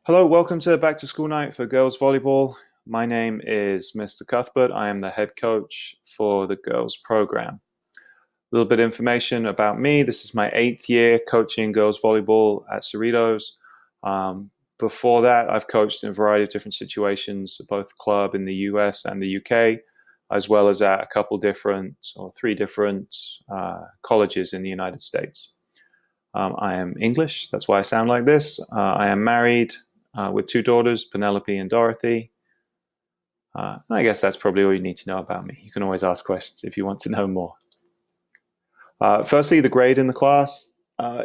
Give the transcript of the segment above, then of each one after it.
Hello, welcome to Back to School Night for Girls Volleyball. My name is Mr. Cuthbert. I am the head coach for the girls program. A little bit of information about me. This is my 8th year coaching girls volleyball at Cerritos. Before that, I've coached in a variety of different situations, both club in the US and the UK, as well as at a couple different or 3 different colleges in the United States. I am English, that's why I sound like this. I am married with 2 daughters, Penelope and Dorothy. I guess that's probably all you need to know about me. You can always ask questions if you want to know more. Firstly, the grade in the class.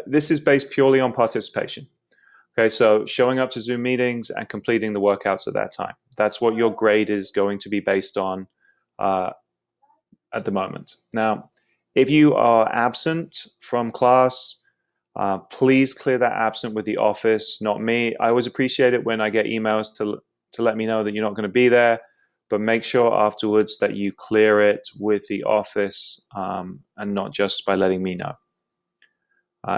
This is based purely on participation. Okay, so showing up to Zoom meetings and completing the workouts at that time. That's what your grade is going to be based on at the moment. Now, if you are absent from class, please clear that absent with the office, not me. I always appreciate it when I get emails to let me know that you're not going to be there, but make sure afterwards that you clear it with the office and not just by letting me know.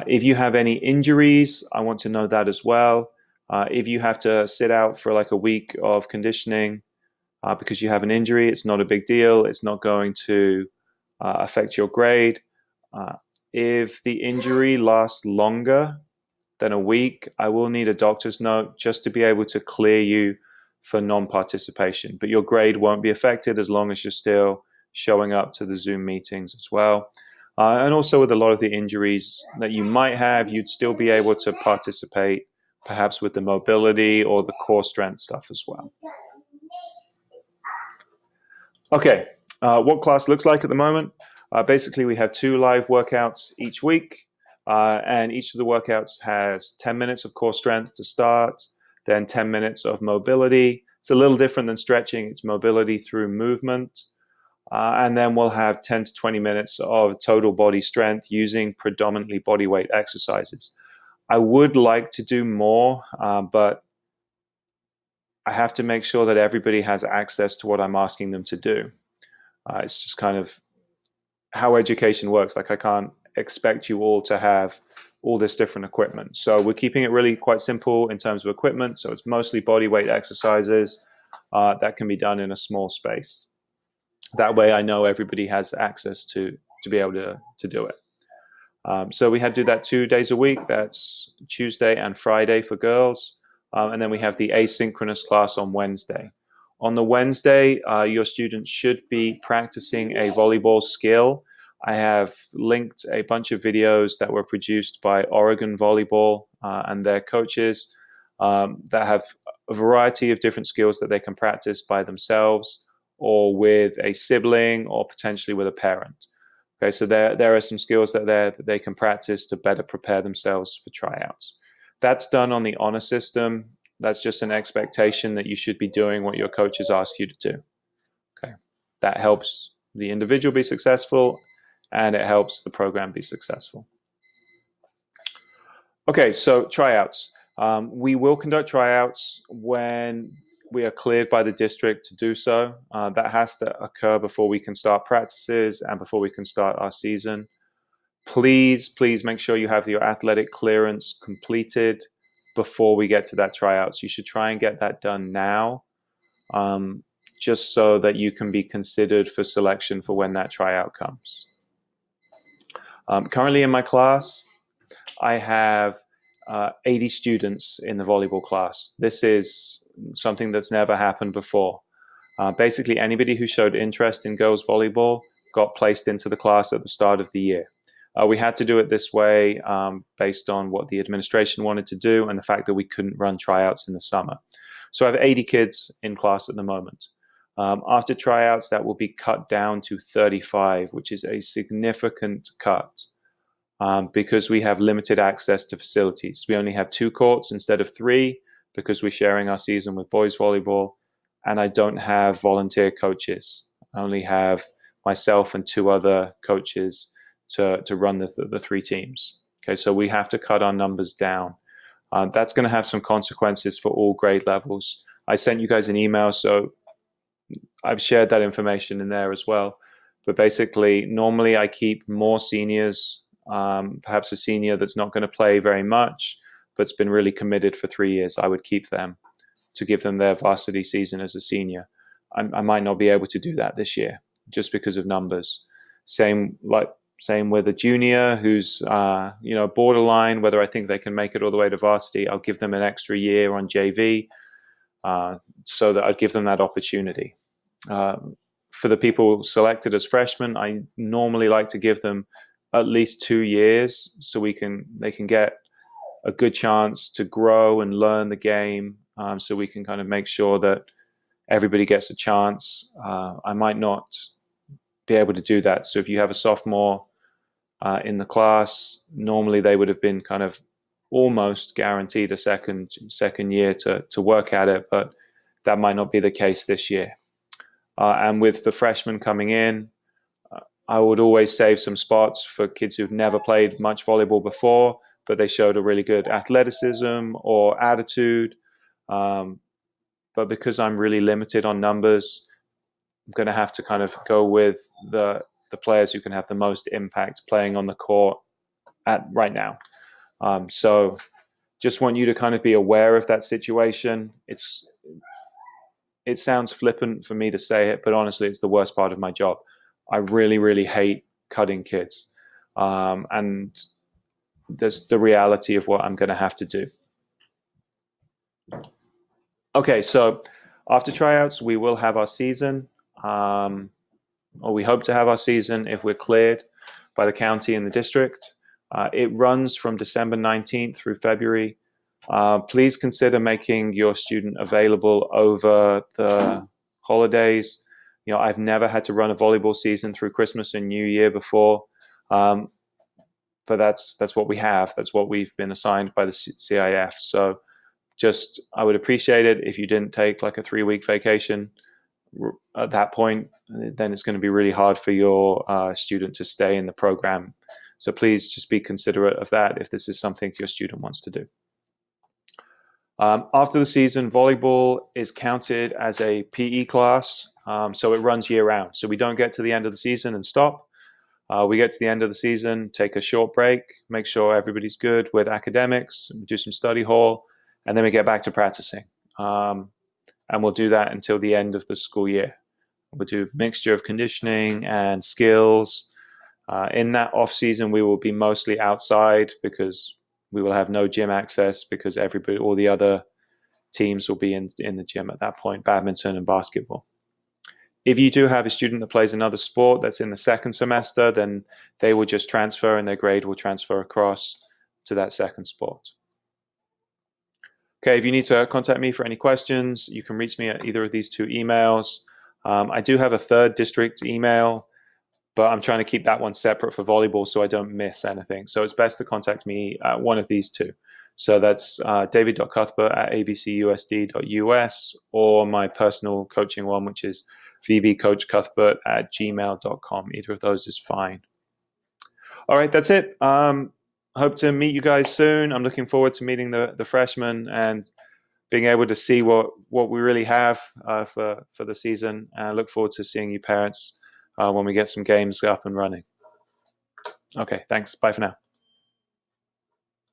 If you have any injuries, I want to know that as well. If you have to sit out for like a week of conditioning because you have an injury, it's not a big deal. It's not going to affect your grade. If the injury lasts longer than a week, I will need a doctor's note just to be able to clear you for non-participation. But your grade won't be affected as long as you're still showing up to the Zoom meetings as well. And also with a lot of the injuries that you might have, you'd still be able to participate, perhaps with the mobility or the core strength stuff as well. Okay, what class looks like at the moment. Basically, we have 2 live workouts each week, and each of the workouts has 10 minutes of core strength to start, then 10 minutes of mobility. It's a little different than stretching. It's mobility through movement. And then we'll have 10 to 20 minutes of total body strength using predominantly body weight exercises. I would like to do more, but I have to make sure that everybody has access to what I'm asking them to do. It's just kind of how education works. Like I can't expect you all to have all this different equipment. So we're keeping it really quite simple in terms of equipment. So it's mostly body weight exercises that can be done in a small space. That way I know everybody has access to be able to do it. So we had to do that 2 days a week. That's Tuesday and Friday for girls. And then we have the asynchronous class on Wednesday. On the Wednesday, your students should be practicing a volleyball skill. I have linked a bunch of videos that were produced by Oregon Volleyball and their coaches that have a variety of different skills that they can practice by themselves or with a sibling or potentially with a parent. Okay, so there are some skills that they can practice to better prepare themselves for tryouts. That's done on the honor system. That's just an expectation that you should be doing what your coaches ask you to do. Okay, that helps the individual be successful and it helps the program be successful. Okay, so tryouts. We will conduct tryouts when we are cleared by the district to do so. That has to occur before we can start practices and before we can start our season. Please make sure you have your athletic clearance completed before we get to that tryouts. You should try and get that done now, just so that you can be considered for selection for when that tryout comes. Currently in my class, I have 80 students in the volleyball class. This is something that's never happened before. Basically, anybody who showed interest in girls volleyball got placed into the class at the start of the year. We had to do it this way based on what the administration wanted to do and the fact that we couldn't run tryouts in the summer. So I have 80 kids in class at the moment. After tryouts, that will be cut down to 35, which is a significant cut because we have limited access to facilities. We only have 2 courts instead of 3 because we're sharing our season with boys volleyball, and I don't have volunteer coaches. I only have myself and 2 other coaches to run the 3 teams. Okay, so we have to cut our numbers down. That's going to have some consequences for all grade levels. I sent you guys an email, so I've shared that information in there as well. But basically, normally I keep more seniors, perhaps a senior that's not going to play very much, but's been really committed for 3 years, I would keep them to give them their varsity season as a senior. I might not be able to do that this year just because of numbers. Same with a junior who's borderline whether I think they can make it all the way to varsity. I'll give them an extra year on JV so that I'd give them that opportunity. For the people selected as freshmen, I normally like to give them at least 2 years so they can get a good chance to grow and learn the game, so we can kind of make sure that everybody gets a chance. I might not be able to do that. So if you have a sophomore in the class, normally they would have been kind of almost guaranteed a second year to work at it, but that might not be the case this year. And with the freshmen coming in, I would always save some spots for kids who've never played much volleyball before, but they showed a really good athleticism or attitude. But because I'm really limited on numbers, I'm going to have to kind of go with the players who can have the most impact playing on the court right now. So just want you to kind of be aware of that situation. It sounds flippant for me to say it, but honestly, it's the worst part of my job. I really, really hate cutting kids. And that's the reality of what I'm going to have to do. Okay, so after tryouts, we will have our season, or we hope to have our season if we're cleared by the county and the district. It runs from December 19th through February. Please consider making your student available over the holidays. I've never had to run a volleyball season through Christmas and New Year before, but that's what we have. That's what we've been assigned by the CIF. So I would appreciate it if you didn't take like a 3-week vacation at that point. Then it's going to be really hard for your student to stay in the program. So please just be considerate of that if this is something your student wants to do. After the season, volleyball is counted as a PE class, so it runs year round. So we don't get to the end of the season and stop. We get to the end of the season, take a short break, make sure everybody's good with academics, do some study hall, and then we get back to practicing. And we'll do that until the end of the school year. We'll do a mixture of conditioning and skills. In that off season, we will be mostly outside because we will have no gym access because all the other teams will be in the gym at that point, badminton and basketball. If you do have a student that plays another sport that's in the second semester, then they will just transfer and their grade will transfer across to that second sport. Okay, if you need to contact me for any questions, you can reach me at either of these 2 emails. I do have a third district email, but I'm trying to keep that one separate for volleyball so I don't miss anything. So it's best to contact me at one of these 2. So that's david.cuthbert@abcusd.us or my personal coaching one, which is vbcoachcuthbert@gmail.com. Either of those is fine. All right, that's it. Hope to meet you guys soon. I'm looking forward to meeting the freshmen and being able to see what we really have for the season. And I look forward to seeing you parents when we get some games up and running. Okay, thanks. Bye for now.